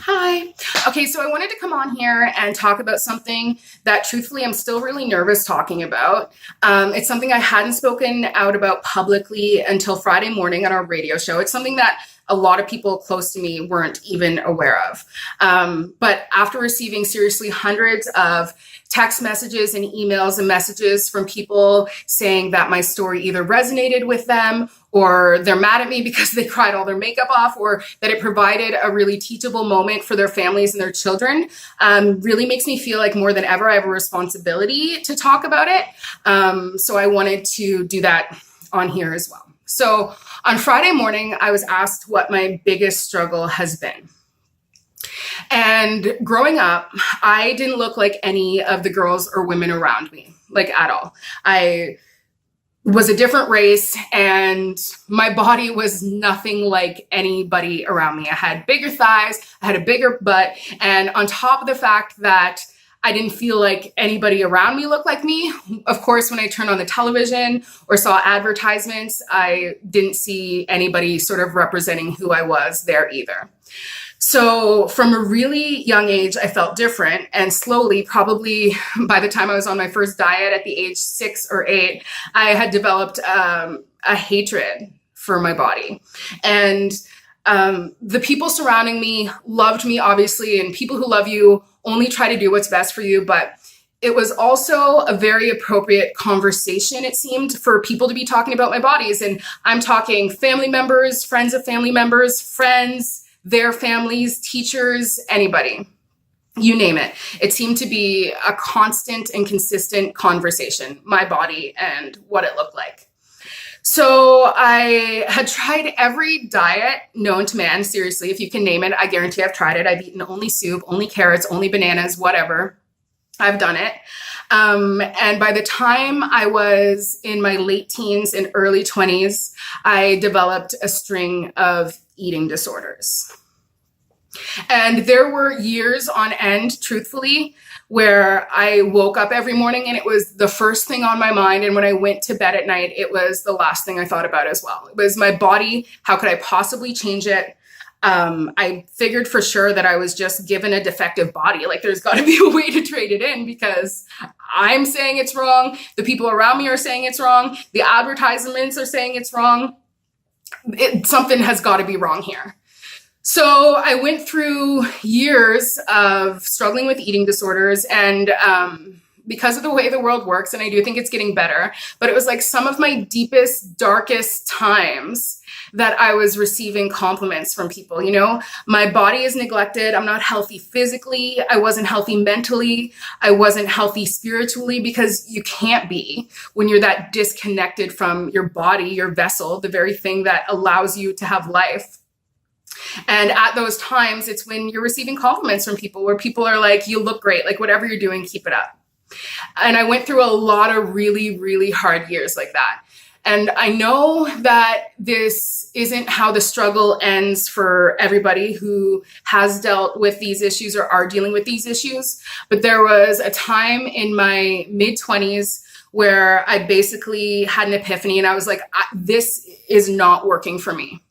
Hi. Okay, so I wanted to come on here and talk about something that truthfully I'm still really nervous talking about. It's something I hadn't spoken out about publicly until Friday morning on our radio show. It's something that a lot of people close to me weren't even aware of. But after receiving seriously hundreds of text messages and emails and messages from people saying that my story either resonated with them or they're mad at me because they cried all their makeup off, or that it provided a really teachable moment for their families and their children, really makes me feel like more than ever I have a responsibility to talk about it. So I wanted to do that on here as well. So on Friday morning, I was asked what my biggest struggle has been. And growing up, I didn't look like any of the girls or women around me, like at all. I was a different race and my body was nothing like anybody around me. I had bigger thighs, I had a bigger butt, and on top of the fact that I didn't feel like anybody around me looked like me. Of course, when I turned on the television or saw advertisements, I didn't see anybody sort of representing who I was there either. So from a really young age, I felt different. And slowly, probably by the time I was on my first diet at the age 6 or 8, I had developed a hatred for my body. And the people surrounding me loved me, obviously, and people who love you only try to do what's best for you. But it was also a very appropriate conversation, it seemed, for people to be talking about my bodies. And I'm talking family members, friends of family members, friends, their families, teachers, anybody, you name it. It seemed to be a constant and consistent conversation, my body and what it looked like. So I had tried every diet known to man. Seriously, if you can name it, I guarantee I've tried it. I've eaten only soup, only carrots, only bananas, whatever. I've done it. And by the time I was in my late teens and early 20s, I developed a string of eating disorders. And there were years on end, truthfully, where I woke up every morning and it was the first thing on my mind. And when I went to bed at night, it was the last thing I thought about as well. It was my body. How could I possibly change it? I figured for sure that I was just given a defective body. Like there's got to be a way to trade it in because I'm saying it's wrong. The people around me are saying it's wrong. The advertisements are saying it's wrong. Something has got to be wrong here. So I went through years of struggling with eating disorders and because of the way the world works, and I do think it's getting better, but it was like some of my deepest, darkest times that I was receiving compliments from people. You know, my body is neglected. I'm not healthy physically. I wasn't healthy mentally. I wasn't healthy spiritually because you can't be when you're that disconnected from your body, your vessel, the very thing that allows you to have life. And at those times, it's when you're receiving compliments from people where people are like, you look great, like whatever you're doing, keep it up. And I went through a lot of really, really hard years like that. And I know that this isn't how the struggle ends for everybody who has dealt with these issues or are dealing with these issues. But there was a time in my mid-20s where I basically had an epiphany and I was like, this is not working for me.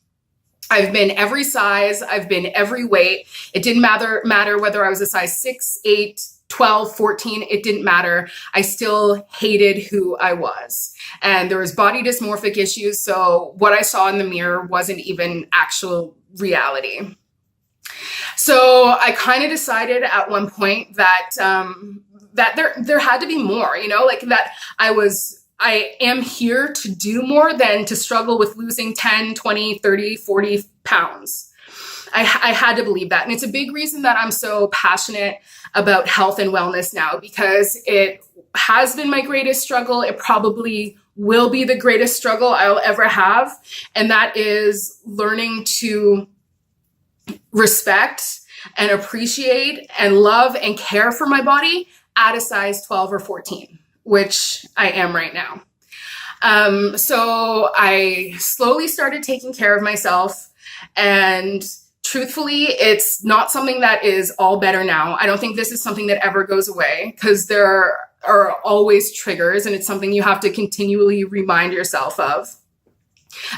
I've been every size, I've been every weight. It didn't matter whether I was a size 6, 8, 12, 14, it didn't matter. I still hated who I was. And there was body dysmorphic issues. So what I saw in the mirror wasn't even actual reality. So I kind of decided at one point that there had to be more, you know, like that I am here to do more than to struggle with losing 10, 20, 30, 40 pounds. I had to believe that. And it's a big reason that I'm so passionate about health and wellness now, because it has been my greatest struggle. It probably will be the greatest struggle I'll ever have. And that is learning to respect and appreciate and love and care for my body at a size 12 or 14. Which I am right now. So I slowly started taking care of myself, and truthfully, it's not something that is all better now. I don't think this is something that ever goes away because there are always triggers and it's something you have to continually remind yourself of.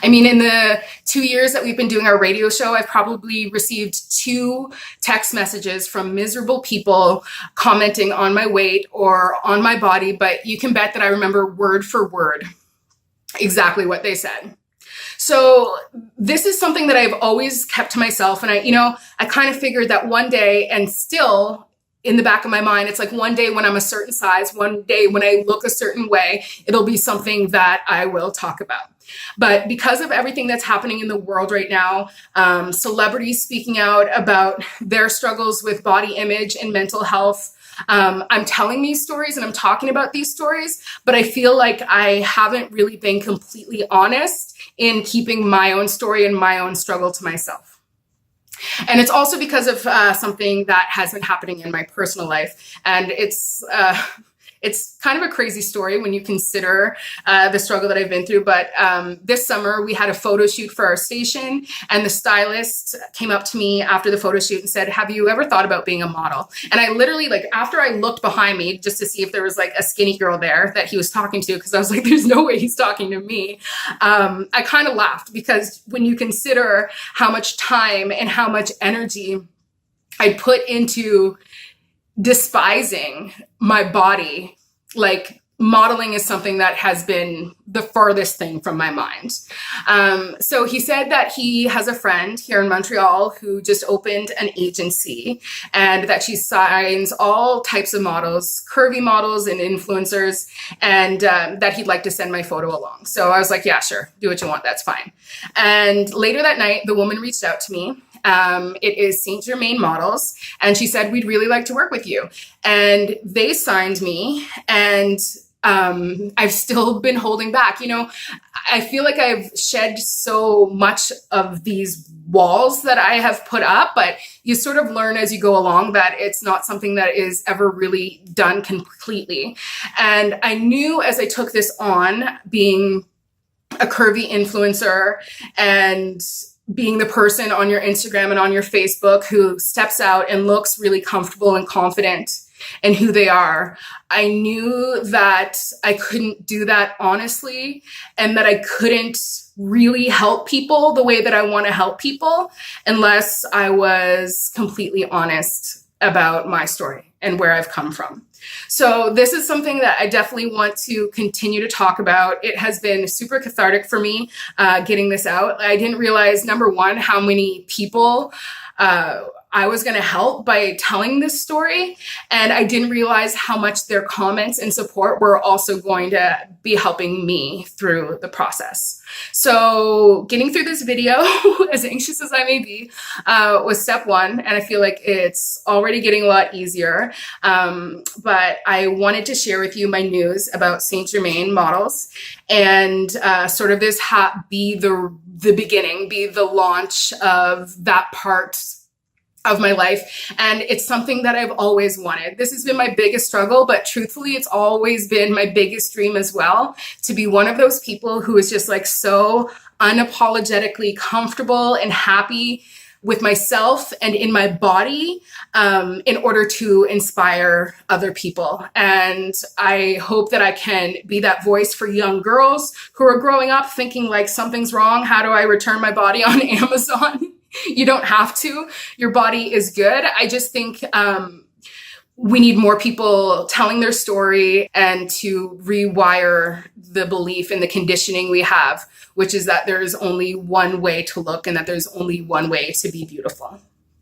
I mean, in the 2 years that we've been doing our radio show, I've probably received 2 text messages from miserable people commenting on my weight or on my body, but you can bet that I remember word for word exactly what they said. So this is something that I've always kept to myself. And I kind of figured that one day, and still in the back of my mind, it's like one day when I'm a certain size, one day when I look a certain way, it'll be something that I will talk about. But because of everything that's happening in the world right now, celebrities speaking out about their struggles with body image and mental health, I'm telling these stories and I'm talking about these stories, but I feel like I haven't really been completely honest in keeping my own story and my own struggle to myself. And it's also because of something that has been happening in my personal life. And it's kind of a crazy story when you consider the struggle that I've been through. But this summer, we had a photo shoot for our station, and the stylist came up to me after the photo shoot and said, "Have you ever thought about being a model?" And I literally, after I looked behind me just to see if there was a skinny girl there that he was talking to, because I was like, there's no way he's talking to me. I kind of laughed, because when you consider how much time and how much energy I put into despising my body, modeling is something that has been the farthest thing from my mind. So he said that he has a friend here in Montreal who just opened an agency, and that she signs all types of models, curvy models and influencers, and that he'd like to send my photo along. So I was like, yeah, sure, do what you want, that's fine. And later that night, the woman reached out to me. It is Saint Germain Models. And she said, "We'd really like to work with you." And they signed me, and I've still been holding back. I feel like I've shed so much of these walls that I have put up, but you sort of learn as you go along that it's not something that is ever really done completely. And I knew as I took this on, being a curvy influencer and being the person on your Instagram and on your Facebook who steps out and looks really comfortable and confident in who they are, I knew that I couldn't do that honestly, and that I couldn't really help people the way that I want to help people unless I was completely honest about my story and where I've come from. So this is something that I definitely want to continue to talk about. It has been super cathartic for me getting this out. I didn't realize, number one, how many people I was going to help by telling this story. And I didn't realize how much their comments and support were also going to be helping me through the process. So getting through this video, as anxious as I may be, was step one. And I feel like it's already getting a lot easier. But I wanted to share with you my news about Saint Germain Models, and sort of this be the beginning, be the launch of that part of my life. And it's something that I've always wanted. This has been my biggest struggle, but truthfully, it's always been my biggest dream as well, to be one of those people who is just so unapologetically comfortable and happy with myself and in my body, in order to inspire other people. And I hope that I can be that voice for young girls who are growing up thinking something's wrong. How do I return my body on Amazon? You don't have to. Your body is good. I just think we need more people telling their story, and to rewire the belief and the conditioning we have, which is that there is only one way to look and that there's only one way to be beautiful.